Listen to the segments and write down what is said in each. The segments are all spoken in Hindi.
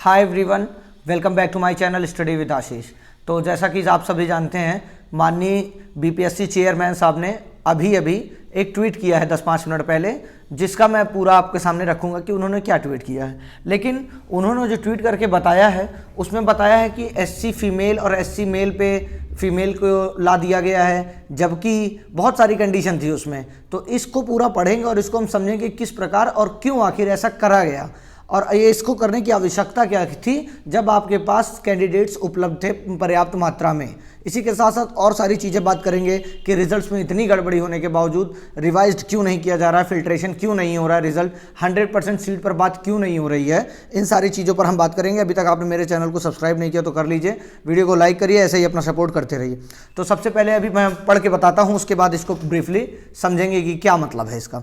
Hi everyone, welcome back to my channel study with Ashish. तो जैसा कि आप सभी जानते हैं, माननीय बीपीएससी चेयरमैन साहब ने अभी एक ट्वीट किया है 10-5 मिनट पहले, जिसका मैं पूरा आपके सामने रखूंगा कि उन्होंने क्या ट्वीट किया है। लेकिन उन्होंने जो ट्वीट करके बताया है उसमें बताया है कि एससी फीमेल और एससी मेल पे फीमेल को ला दिया गया है, जबकि बहुत सारी कंडीशन थी उसमें। तो इसको पूरा पढ़ेंगे और इसको हम समझेंगे किस प्रकार और क्यों आखिर ऐसा करा गया और ये इसको करने की आवश्यकता क्या थी जब आपके पास कैंडिडेट्स उपलब्ध थे पर्याप्त मात्रा में। इसी के साथ साथ और सारी चीज़ें बात करेंगे कि रिजल्ट्स में इतनी गड़बड़ी होने के बावजूद रिवाइज्ड क्यों नहीं किया जा रहा है, फिल्ट्रेशन क्यों नहीं हो रहा है, रिजल्ट 100% सीट पर बात क्यों नहीं हो रही है। इन सारी चीज़ों पर हम बात करेंगे। अभी तक आपने मेरे चैनल को सब्सक्राइब नहीं किया तो कर लीजिए, वीडियो को लाइक करिए, ऐसे ही अपना सपोर्ट करते रहिए। तो सबसे पहले अभी मैं पढ़ के बताता हूँ, उसके बाद इसको ब्रीफली समझेंगे कि क्या मतलब है इसका।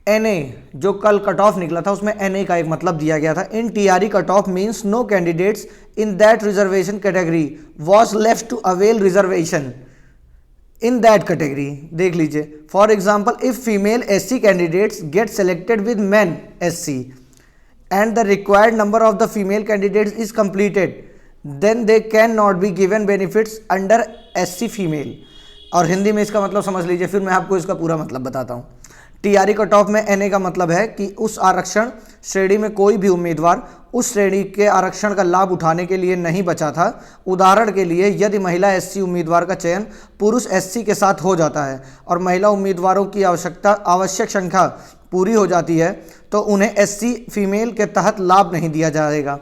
NA जो कल कट ऑफ निकला था उसमें NA का एक मतलब दिया गया था। In TRE cut off means no candidates in that reservation category was left to avail reservation in that category. देख लीजिए, for example if female SC candidates get selected with man SC and the required number of the female candidates is completed then they can not be given benefits under SC female. और हिंदी में इसका मतलब समझ लीजिए, फिर मैं आपको इसका पूरा मतलब बताता हूँ। TRE कट ऑफ में NA का मतलब है कि उस आरक्षण श्रेणी में कोई भी उम्मीदवार उस श्रेणी के आरक्षण का लाभ उठाने के लिए नहीं बचा था। उदाहरण के लिए, यदि महिला SC उम्मीदवार का चयन पुरुष SC के साथ हो जाता है और महिला उम्मीदवारों की आवश्यक संख्या पूरी हो जाती है तो उन्हें SC फीमेल के तहत लाभ नहीं दिया जाएगा।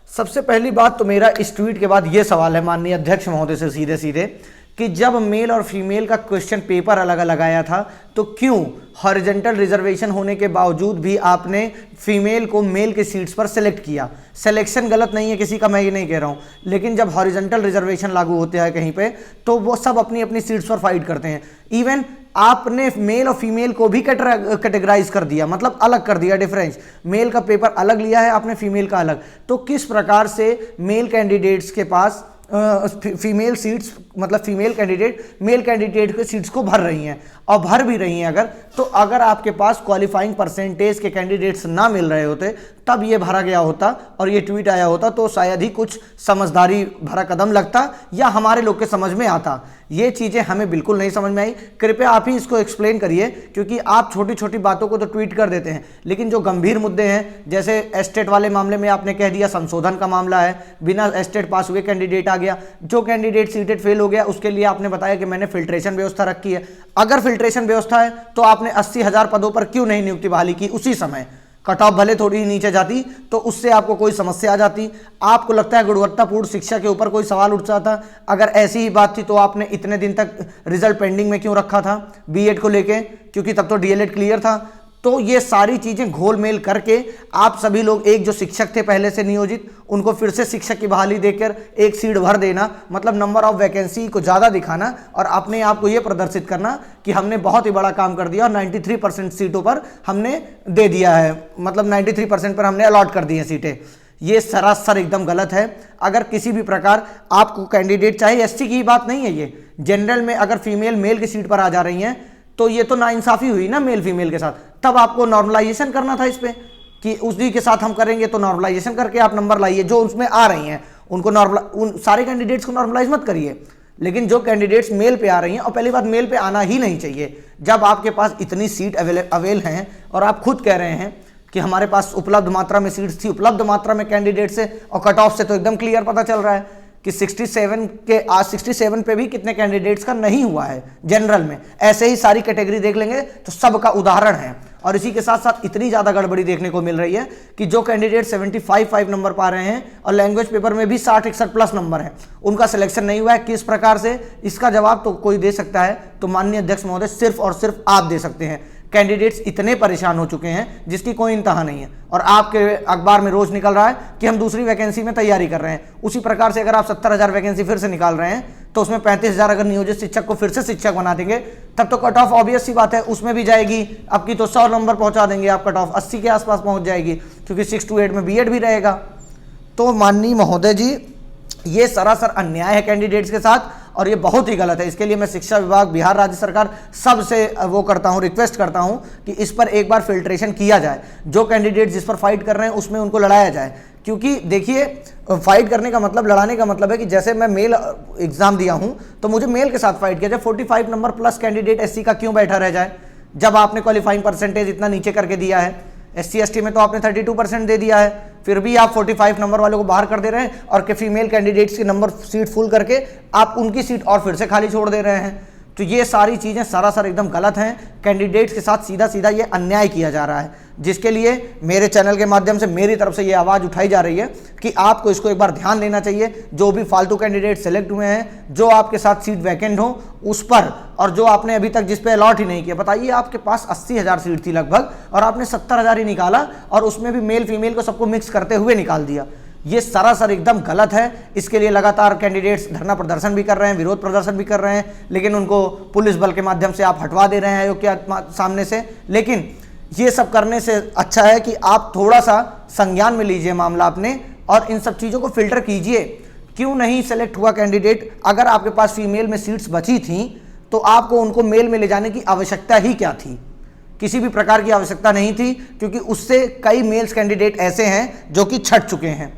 सबसे पहली बात तो मेरा इस ट्वीट के बाद ये सवाल है माननीय अध्यक्ष महोदय से सीधे सीधे कि जब मेल और फीमेल का क्वेश्चन पेपर अलग अलग आया था तो क्यों हॉरिजॉन्टल रिजर्वेशन होने के बावजूद भी आपने फीमेल को मेल के सीट्स पर सेलेक्ट किया। सिलेक्शन गलत नहीं है किसी का, मैं ये नहीं कह रहा हूँ, लेकिन जब हॉरिजॉन्टल रिजर्वेशन लागू होते हैं कहीं पे तो वो सब अपनी अपनी सीट्स पर फाइट करते हैं। इवन आपने मेल और फीमेल को भी कैटेगराइज कर दिया, मतलब अलग कर दिया, डिफरेंस। मेल का पेपर अलग लिया है आपने, फीमेल का अलग। तो किस प्रकार से मेल कैंडिडेट्स के पास फीमेल सीट्स, मतलब फीमेल कैंडिडेट मेल कैंडिडेट के सीट्स को भर रही हैं और भर भी रही हैं अगर आपके पास क्वालिफाइंग परसेंटेज के कैंडिडेट्स ना मिल रहे होते तब ये भरा गया होता और ये ट्वीट आया होता तो शायद ही कुछ समझदारी भरा कदम लगता या हमारे लोग के समझ में आता। ये चीज़ें हमें बिल्कुल नहीं समझ में आई। कृपया आप ही इसको एक्सप्लेन करिए, क्योंकि आप छोटी छोटी बातों को तो ट्वीट कर देते हैं, लेकिन जो गंभीर मुद्दे हैं जैसे एस्टेट वाले मामले में आपने कह दिया संशोधन का मामला है, बिना एस्टेट पास हुए कैंडिडेट आ गया, जो कैंडिडेट सीटेड फेल हो गया उसके लिए आपने बताया कि मैंने फिल्ट्रेशन व्यवस्था रखी है। अगर फिल्ट्रेशन व्यवस्था है तो आपने 80,000 पदों पर क्यों नहीं नियुक्ति बहाली की उसी समय? कट ऑफ भले थोड़ी नीचे जाती तो उससे आपको कोई समस्या आ जाती। आपको लगता है गुणवत्तापूर्ण शिक्षा के ऊपर कोई सवाल उठ जाता? अगर ऐसी ही बात थी तो आपने इतने दिन तक रिजल्ट पेंडिंग में क्यों रखा था बीएड को लेके? क्योंकि तब तो डीएलएड क्लियर था। तो ये सारी चीज़ें घोल मेल करके आप सभी लोग, एक जो शिक्षक थे पहले से नियोजित, उनको फिर से शिक्षक की बहाली देकर एक सीट भर देना, मतलब नंबर ऑफ वैकेंसी को ज़्यादा दिखाना और अपने आप को ये प्रदर्शित करना कि हमने बहुत ही बड़ा काम कर दिया और 93% सीटों पर हमने दे दिया है, मतलब 93% पर हमने अलॉट कर दी हैं सीटें। ये सरासर एकदम गलत है। अगर किसी भी प्रकार आपको कैंडिडेट, चाहे SC की बात नहीं है, ये जनरल में अगर फीमेल मेल की सीट पर आ जा रही हैं तो ये तो नाइंसाफी हुई ना मेल फीमेल के साथ। तब आपको नॉर्मलाइजेशन करना था इस पे कि उसी के साथ हम करेंगे, तो नॉर्मलाइजेशन करके आप नंबर लाइए। जो उसमें आ रही हैं उनको उन सारे कैंडिडेट्स को नॉर्मलाइज मत करिए, लेकिन जो कैंडिडेट्स मेल पे आ रही हैं, और पहली बात मेल पे आना ही नहीं चाहिए जब आपके पास इतनी सीट अवेल हैं और आप खुद कह रहे हैं कि हमारे पास उपलब्ध मात्रा में सीट्स थी, उपलब्ध मात्रा में कैंडिडेट से, और कट ऑफ से तो एकदम क्लियर पता चल रहा है कि 67 के आज 67 पे भी कितने कैंडिडेट्स का नहीं हुआ है जनरल में। ऐसे ही सारी कैटेगरी देख लेंगे तो सबका उदाहरण है। और इसी के साथ साथ इतनी ज़्यादा गड़बड़ी देखने को मिल रही है कि जो कैंडिडेट 75 नंबर पा रहे हैं और लैंग्वेज पेपर में भी 60-61 प्लस नंबर है, उनका सिलेक्शन नहीं हुआ है। किस प्रकार से? इसका जवाब तो कोई दे सकता है तो माननीय अध्यक्ष महोदय सिर्फ और सिर्फ आप दे सकते हैं। कैंडिडेट्स इतने परेशान हो चुके हैं जिसकी कोई इंतहा नहीं है, और आपके अखबार में रोज निकल रहा है कि हम दूसरी वैकेंसी में तैयारी कर रहे हैं। उसी प्रकार से अगर आप 70,000 वैकेंसी फिर से निकाल रहे हैं तो उसमें 35,000 अगर नियोजित शिक्षक को फिर से शिक्षक बना देंगे तब तो कट ऑफ ऑब्वियस सी बात है उसमें भी जाएगी। आपकी तो 100 नंबर पहुंचा देंगे, आप कट ऑफ 80 के आसपास पहुंच जाएगी, क्योंकि 6 to 8 में बीएड भी रहेगा। तो माननीय महोदय जी, ये सरासर अन्याय है कैंडिडेट्स के साथ, और ये बहुत ही गलत है। इसके लिए मैं शिक्षा विभाग, बिहार राज्य सरकार सबसे वो करता हूँ, रिक्वेस्ट करता हूँ कि इस पर एक बार फिल्ट्रेशन किया जाए। जो कैंडिडेट जिस पर फाइट कर रहे हैं उसमें उनको लड़ाया जाए, क्योंकि देखिए फाइट करने का मतलब, लड़ाने का मतलब है कि जैसे मैं मेल एग्जाम दिया हूं तो मुझे मेल के साथ फाइट किया जाए। 45 नंबर प्लस कैंडिडेट एससी का क्यों बैठा रह जाए, जब आपने क्वालिफाइंग परसेंटेज इतना नीचे करके दिया है। एससी एसटी में तो आपने 32% दे दिया है, फिर भी आप 45 नंबर वालों को बाहर कर दे रहे हैं और के फीमेल कैंडिडेट्स की नंबर सीट फुल करके आप उनकी सीट और फिर से खाली छोड़ दे रहे हैं। तो ये सारी चीज़ें सरासर एकदम गलत हैं। कैंडिडेट्स के साथ सीधा सीधा ये अन्याय किया जा रहा है, जिसके लिए मेरे चैनल के माध्यम से मेरी तरफ से ये आवाज़ उठाई जा रही है कि आपको इसको एक बार ध्यान देना चाहिए। जो भी फालतू कैंडिडेट सेलेक्ट हुए हैं, जो आपके साथ सीट वैकेंट हो उस पर, और जो आपने अभी तक जिस पे अलॉट ही नहीं किया, बताइए आपके पास 80,000 सीट थी लगभग और आपने 70,000 ही निकाला और उसमें भी मेल फीमेल को सबको मिक्स करते हुए निकाल दिया। ये सरासर एकदम गलत है। इसके लिए लगातार कैंडिडेट्स धरना प्रदर्शन भी कर रहे हैं, विरोध प्रदर्शन भी कर रहे हैं, लेकिन उनको पुलिस बल के माध्यम से आप हटवा दे रहे हैं आयोग के सामने से। लेकिन ये सब करने से अच्छा है कि आप थोड़ा सा संज्ञान में लीजिए मामला अपने और इन सब चीज़ों को फिल्टर कीजिए। क्यों नहीं सेलेक्ट हुआ कैंडिडेट? अगर आपके पास फीमेल में सीट्स बची थी तो आपको उनको मेल में ले जाने की आवश्यकता ही क्या थी? किसी भी प्रकार की आवश्यकता नहीं थी, क्योंकि उससे कई मेल्स कैंडिडेट ऐसे हैं जो कि छट चुके हैं।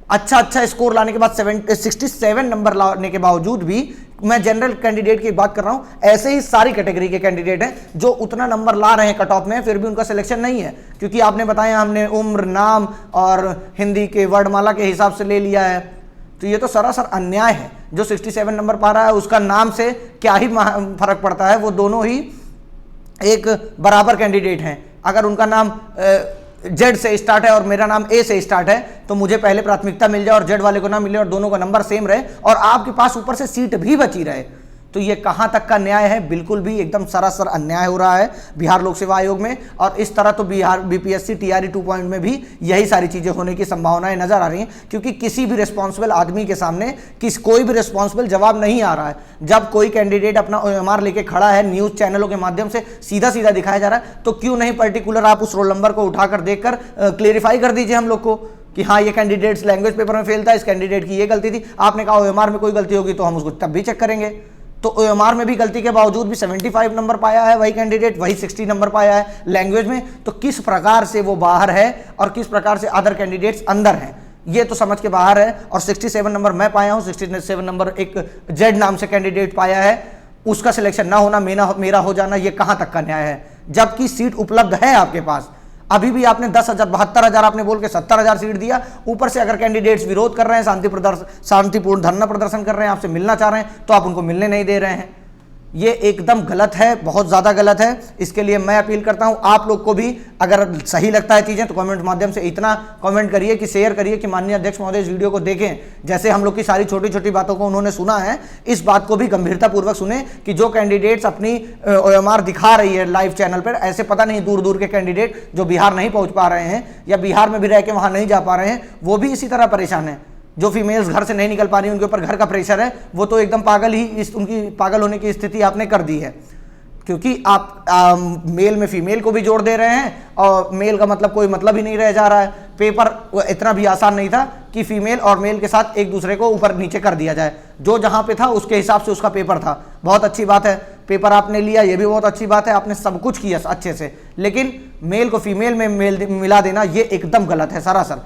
अच्छा स्कोर लाने के बाद 67 नंबर लाने के बावजूद भी, मैं जनरल कैंडिडेट की बात कर रहा हूं, ऐसे ही सारी कैटेगरी के कैंडिडेट हैं जो उतना नंबर ला रहे हैं कट ऑफ में, फिर भी उनका सिलेक्शन नहीं है, क्योंकि आपने बताया हमने उम्र, नाम और हिंदी के वर्णमाला के हिसाब से ले लिया है। तो ये तो सरासर अन्याय है। जो 67 नंबर पा रहा है उसका नाम से क्या ही फर्क पड़ता है, वो दोनों ही एक बराबर कैंडिडेट हैं। अगर उनका नाम जेड से स्टार्ट है और मेरा नाम ए से स्टार्ट है तो मुझे पहले प्राथमिकता मिल जाए और जेड वाले को ना मिले और दोनों का नंबर सेम रहे और आपके पास ऊपर से सीट भी बची रहे, तो ये कहां तक का न्याय है? बिल्कुल भी एकदम सरासर अन्याय हो रहा है बिहार लोक सेवा आयोग में। और इस तरह तो बिहार बीपीएससी टीआरई 2 में भी यही सारी चीजें होने की संभावनाएं नजर आ रही हैं, क्योंकि किसी भी रिस्पॉन्सिबल आदमी के सामने कोई भी रिस्पॉन्सिबल जवाब नहीं आ रहा है। जब कोई कैंडिडेट अपना OMR लेके खड़ा है, न्यूज चैनलों के माध्यम से सीधा सीधा दिखाया जा रहा है, तो क्यों नहीं पर्टिकुलर आप उस रोल नंबर को उठाकर देखकर क्लेरिफाई कर दीजिए हम लोग को कि हाँ ये कैंडिडेट्स लैंग्वेज पेपर में फेल था, इस कैंडिडेट की ये गलती थी। आपने कहा OMR में कोई गलती होगी तो हम उसको तब भी चेक करेंगे। तो OMR में भी गलती के बावजूद भी 75 नंबर पाया है वही कैंडिडेट, वही 60 नंबर पाया है लैंग्वेज में, तो किस प्रकार से वो बाहर है और किस प्रकार से अदर कैंडिडेट्स अंदर हैं, ये तो समझ के बाहर है। और 67 नंबर मैं पाया हूं, 67 नंबर एक जेड नाम से कैंडिडेट पाया है, उसका सिलेक्शन ना होना, मेरा हो जाना, ये कहां तक का न्याय है? जबकि सीट उपलब्ध है आपके पास। अभी भी आपने 10,000 72,000 आपने बोल के 70,000 सीट दिया, ऊपर से अगर कैंडिडेट्स विरोध कर रहे हैं, शांतिपूर्ण धरना प्रदर्शन कर रहे हैं, आपसे मिलना चाह रहे हैं, तो आप उनको मिलने नहीं दे रहे हैं। ये एकदम गलत है, बहुत ज़्यादा गलत है। इसके लिए मैं अपील करता हूं आप लोग को भी, अगर सही लगता है चीज़ें तो कमेंट माध्यम से इतना कमेंट करिए कि शेयर करिए कि माननीय अध्यक्ष महोदय इस वीडियो को देखें। जैसे हम लोग की सारी छोटी छोटी बातों को उन्होंने सुना है, इस बात को भी गंभीरतापूर्वक सुने कि जो कैंडिडेट्स अपनी OMR दिखा रही है लाइव चैनल पर, ऐसे पता नहीं दूर दूर के कैंडिडेट जो बिहार नहीं पहुँच पा रहे हैं या बिहार में भी रह के वहाँ नहीं जा पा रहे हैं, वो भी इसी तरह परेशान है। जो फीमेल्स घर से नहीं निकल पा रही, उनके ऊपर घर का प्रेशर है, वो तो एकदम पागल ही, उनकी पागल होने की स्थिति आपने कर दी है, क्योंकि आप मेल में फीमेल को भी जोड़ दे रहे हैं और मेल का मतलब कोई मतलब ही नहीं रह जा रहा है। पेपर इतना भी आसान नहीं था कि फीमेल और मेल के साथ एक दूसरे को ऊपर नीचे कर दिया जाए, जो जहां पे था उसके हिसाब से उसका पेपर था। बहुत अच्छी बात है, पेपर आपने लिया, ये भी बहुत अच्छी बात है, आपने सब कुछ किया अच्छे से, लेकिन मेल को फीमेल में मिला देना ये एकदम गलत है सरासर।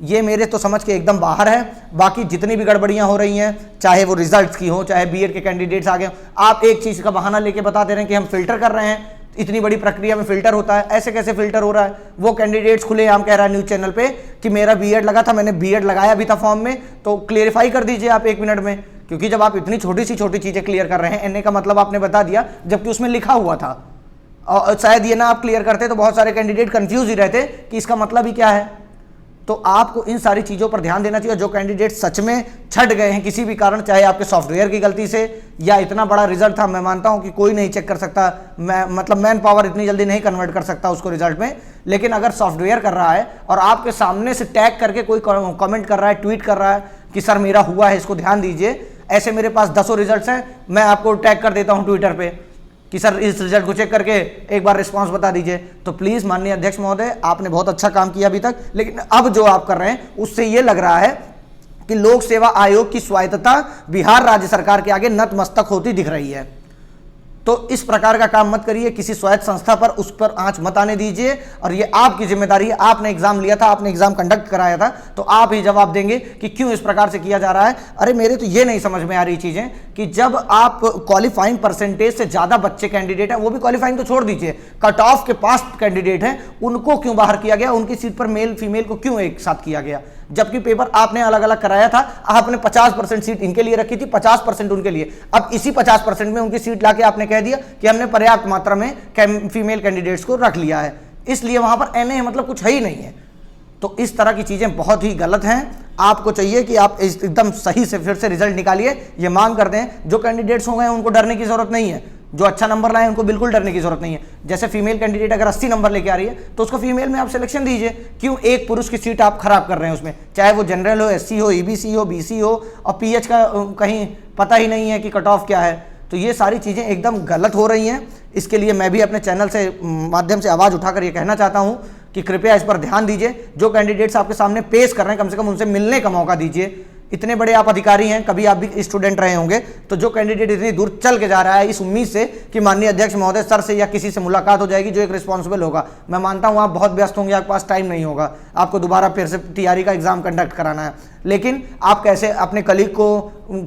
ये मेरे तो समझ के एकदम बाहर है। बाकी जितनी भी गड़बड़ियां हो रही हैं, चाहे वो रिजल्ट्स की हो, चाहे बीएड के कैंडिडेट्स आ गए, आप एक चीज़ का बहाना लेके बता दे रहे हैं कि हम फिल्टर कर रहे हैं, इतनी बड़ी प्रक्रिया में फिल्टर होता है। ऐसे कैसे फिल्टर हो रहा है? वो कैंडिडेट्स खुलेआम कह रहा है न्यूज़ चैनल पे कि मेरा बीएड लगा था, मैंने बीएड लगाया भी था फॉर्म में, तो क्लियरिफाई कर दीजिए आप 1 मिनट में। क्योंकि जब आप इतनी छोटी चीज़ें क्लियर कर रहे हैं, एनए का मतलब आपने बता दिया जबकि उसमें लिखा हुआ था, और शायद ये ना आप क्लियर करते तो बहुत सारे कैंडिडेट कंफ्यूज ही रहते कि इसका मतलब ही क्या है। तो आपको इन सारी चीज़ों पर ध्यान देना चाहिए। जो कैंडिडेट सच में छट गए हैं किसी भी कारण, चाहे आपके सॉफ्टवेयर की गलती से या इतना बड़ा रिजल्ट था, मैं मानता हूं कि कोई नहीं चेक कर सकता, मतलब मैन पावर इतनी जल्दी नहीं कन्वर्ट कर सकता उसको रिजल्ट में, लेकिन अगर सॉफ्टवेयर कर रहा है और आपके सामने से टैग करके कोई कमेंट कर रहा है, ट्वीट कर रहा है कि सर मेरा हुआ है, इसको ध्यान दीजिए, ऐसे मेरे पास 10 रिजल्ट हैं, मैं आपको टैग कर देता हूँ ट्विटर पर कि सर इस रिजल्ट को चेक करके एक बार रिस्पांस बता दीजिए। तो प्लीज़ माननीय अध्यक्ष महोदय, आपने बहुत अच्छा काम किया अभी तक, लेकिन अब जो आप कर रहे हैं उससे ये लग रहा है कि लोक सेवा आयोग की स्वायत्तता बिहार राज्य सरकार के आगे नतमस्तक होती दिख रही है। तो इस प्रकार का काम मत करिए, किसी स्वायत्त संस्था पर उस पर आंच मत आने दीजिए, और ये आपकी जिम्मेदारी है। आपने एग्जाम लिया था, आपने एग्जाम कंडक्ट कराया था, तो आप ही जवाब देंगे कि क्यों इस प्रकार से किया जा रहा है। अरे मेरे तो ये नहीं समझ में आ रही चीजें कि जब आप क्वालिफाइंग परसेंटेज से ज्यादा बच्चे कैंडिडेट हैं, वो भी क्वालिफाइंग तो छोड़ दीजिए, कट ऑफ के पास कैंडिडेट हैं, उनको क्यों बाहर किया गया, उनकी सीट पर मेल फीमेल को क्यों एक साथ किया गया, जबकि पेपर आपने अलग अलग कराया था। आपने 50% सीट इनके लिए रखी थी, 50% उनके लिए। अब इसी 50% में उनकी सीट लाके आपने कह दिया कि हमने पर्याप्त मात्रा में फीमेल कैंडिडेट्स को रख लिया है, इसलिए वहां पर एनए मतलब कुछ है ही नहीं है। तो इस तरह की चीजें बहुत ही गलत हैं। आपको चाहिए कि आप एकदम सही से फिर से रिजल्ट निकालिए, ये मांग करते हैं। जो कैंडिडेट्स हो गए उनको डरने की जरूरत नहीं है, जो अच्छा नंबर लाए उनको बिल्कुल डरने की जरूरत नहीं है। जैसे फीमेल कैंडिडेट अगर 80 नंबर लेके आ रही है तो उसको फीमेल में आप सिलेक्शन दीजिए, क्यों एक पुरुष की सीट आप खराब कर रहे हैं उसमें, चाहे वो जनरल हो, एससी हो, ईबीसी हो, बीसी हो, और पीएच का कहीं पता ही नहीं है कि कट ऑफ क्या है। तो ये सारी चीज़ें एकदम गलत हो रही हैं। इसके लिए मैं भी अपने चैनल से माध्यम से आवाज़ उठाकर ये कहना चाहता हूँ कि कृपया इस पर ध्यान दीजिए। जो कैंडिडेट्स आपके सामने पेश कर रहे हैं, कम से कम उनसे मिलने का मौका दीजिए। इतने बड़े आप अधिकारी हैं, कभी आप भी स्टूडेंट रहे होंगे, तो जो कैंडिडेट इतनी दूर चल के जा रहा है इस उम्मीद से कि माननीय अध्यक्ष महोदय सर से या किसी से मुलाकात हो जाएगी जो एक रिस्पॉन्सिबल होगा, मैं मानता हूं आप बहुत व्यस्त होंगे, आपके पास टाइम नहीं होगा, आपको दोबारा फिर से टीआरई का एग्जाम कंडक्ट कराना है। लेकिन आप कैसे अपने कलीग को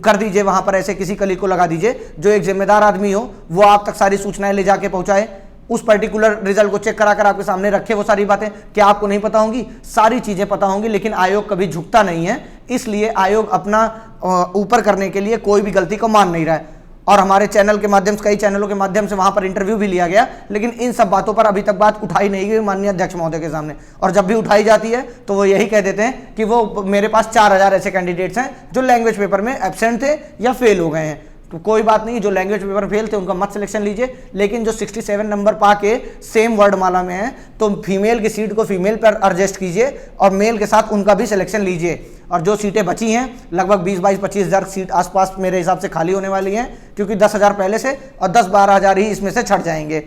कर दीजिए, वहां पर ऐसे किसी कलीग को लगा दीजिए जो एक जिम्मेदार आदमी हो, वो आप तक सारी सूचनाएं ले जाके पहुंचाए, उस पर्टिकुलर रिजल्ट को चेक कराकर आपके सामने रखे। वो सारी बातें क्या आपको नहीं पता होंगी? सारी चीजें पता होंगी, लेकिन आयोग कभी झुकता नहीं है। इसलिए आयोग अपना ऊपर करने के लिए कोई भी गलती को मान नहीं रहा है। और हमारे चैनल के माध्यम से, कई चैनलों के माध्यम से वहां पर इंटरव्यू भी लिया गया, लेकिन इन सब बातों पर अभी तक बात उठाई नहीं गई माननीय अध्यक्ष महोदय के सामने। और जब भी उठाई जाती है तो वो यही कह देते हैं कि वो मेरे पास 4000 ऐसे कैंडिडेट्स हैं जो लैंग्वेज पेपर में एब्सेंट थे या फेल हो गए हैं। तो कोई बात नहीं, जो लैंग्वेज पेपर फेल थे उनका मत सिलेक्शन लीजिए, लेकिन जो 67 नंबर पाके सेम वर्डमाला में है तो फीमेल की सीट को फीमेल पर एडजस्ट कीजिए और मेल के साथ उनका भी सिलेक्शन लीजिए। और जो सीटें बची हैं, लगभग 20-22-25 हज़ार सीट आसपास मेरे हिसाब से खाली होने वाली हैं, क्योंकि 10,000 पहले से और 10-12 हज़ार ही इसमें से छट जाएंगे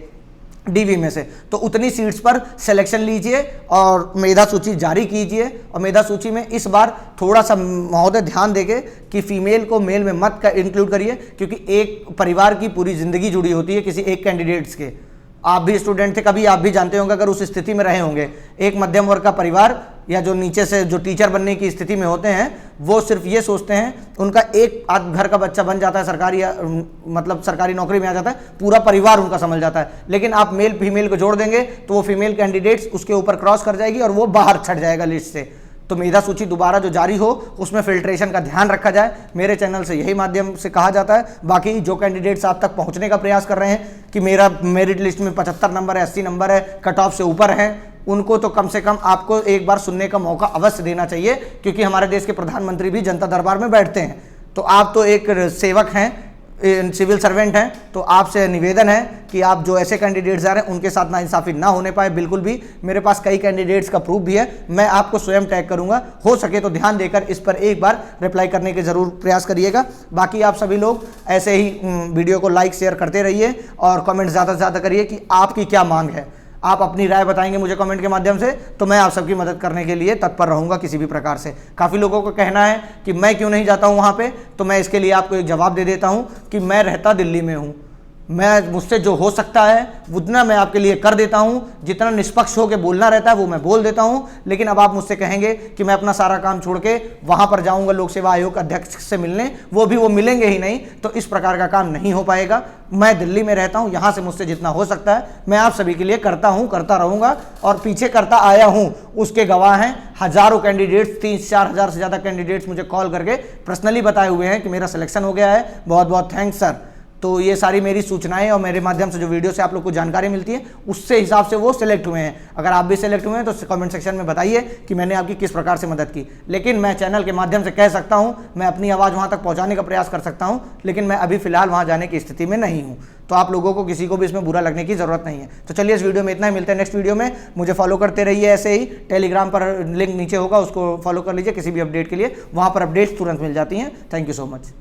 डीवी में से। तो उतनी सीट्स पर सिलेक्शन लीजिए और मेधा सूची जारी कीजिए। और मेधा सूची में इस बार थोड़ा सा महोदय ध्यान देंगे कि फीमेल को मेल में मत इंक्लूड करिए, क्योंकि एक परिवार की पूरी जिंदगी जुड़ी होती है किसी एक कैंडिडेट्स के। आप भी स्टूडेंट थे, कभी आप भी जानते होंगे, अगर उस स्थिति में रहे होंगे, एक मध्यम वर्ग का परिवार या जो नीचे से जो टीचर बनने की स्थिति में होते हैं, वो सिर्फ ये सोचते हैं, उनका एक आध घर का बच्चा बन जाता है, सरकारी या मतलब सरकारी नौकरी में आ जाता है, पूरा परिवार उनका संभल जाता है। लेकिन आप मेल फीमेल को जोड़ देंगे तो वो फीमेल कैंडिडेट्स उसके ऊपर क्रॉस कर जाएगी और वो बाहर छट जाएगा लिस्ट से। तो मेधा सूची दोबारा जो जारी हो उसमें फिल्ट्रेशन का ध्यान रखा जाए, मेरे चैनल से यही माध्यम से कहा जाता है। बाकी जो कैंडिडेट्स आप तक पहुंचने का प्रयास कर रहे हैं कि मेरा मेरिट लिस्ट में 75 नंबर है, 80 नंबर है, कट ऑफ से ऊपर है, उनको तो कम से कम आपको एक बार सुनने का मौका अवश्य देना चाहिए, क्योंकि हमारे देश के प्रधानमंत्री भी जनता दरबार में बैठते हैं। तो आप तो एक सेवक हैं, सिविल सर्वेंट हैं, तो आपसे निवेदन है कि आप जो ऐसे कैंडिडेट्स आ रहे हैं उनके साथ नाइंसाफी ना होने पाए बिल्कुल भी। मेरे पास कई कैंडिडेट्स का प्रूफ भी है, मैं आपको स्वयं टैग करूंगा, हो सके तो ध्यान देकर इस पर एक बार रिप्लाई करने के जरूर प्रयास करिएगा। बाकी आप सभी लोग ऐसे ही वीडियो को लाइक शेयर करते रहिए और कमेंट ज़्यादा से ज़्यादा करिए कि आपकी क्या मांग है। आप अपनी राय बताएंगे मुझे कमेंट के माध्यम से, तो मैं आप सबकी मदद करने के लिए तत्पर रहूंगा किसी भी प्रकार से। काफ़ी लोगों को कहना है कि मैं क्यों नहीं जाता हूं वहां पे, तो मैं इसके लिए आपको एक जवाब दे देता हूं कि मैं रहता दिल्ली में हूं, मैं मुझसे जो हो सकता है उतना मैं आपके लिए कर देता हूं, जितना निष्पक्ष होकर बोलना रहता है वो मैं बोल देता हूं। लेकिन अब आप मुझसे कहेंगे कि मैं अपना सारा काम छोड़ के वहां पर जाऊंगा लोक सेवा आयोग अध्यक्ष से मिलने, वो मिलेंगे ही नहीं, तो इस प्रकार का काम नहीं हो पाएगा। मैं दिल्ली में रहता हूं, यहां से मुझसे जितना हो सकता है मैं आप सभी के लिए करता हूं, करता रहूंगा और पीछे करता आया हूं। उसके गवाह हैं हजारों कैंडिडेट्स, 3-4 हज़ार से ज़्यादा कैंडिडेट्स मुझे कॉल करके पर्सनली बताए हुए हैं कि मेरा सिलेक्शन हो गया है, बहुत बहुत थैंक्स सर। तो ये सारी मेरी सूचनाएं और मेरे माध्यम से जो वीडियो से आप लोग को जानकारी मिलती है उससे हिसाब से वो सिलेक्ट हुए हैं। अगर आप भी सिलेक्ट हुए हैं तो कमेंट सेक्शन में बताइए कि मैंने आपकी किस प्रकार से मदद की। लेकिन मैं चैनल के माध्यम से कह सकता हूं, मैं अपनी आवाज़ वहां तक पहुंचाने का प्रयास कर सकता हूं, लेकिन मैं अभी फिलहाल वहां जाने की स्थिति में नहीं हूं। तो आप लोगों को किसी को भी इसमें बुरा लगने की जरूरत नहीं है। तो चलिए इस वीडियो में इतना ही, मिलते हैं नेक्स्ट वीडियो में। मुझे फॉलो करते रहिए ऐसे ही, टेलीग्राम पर लिंक नीचे होगा उसको फॉलो कर लीजिए किसी भी अपडेट के लिए, वहां पर अपडेट्स तुरंत मिल जाती हैं। Thank you so much.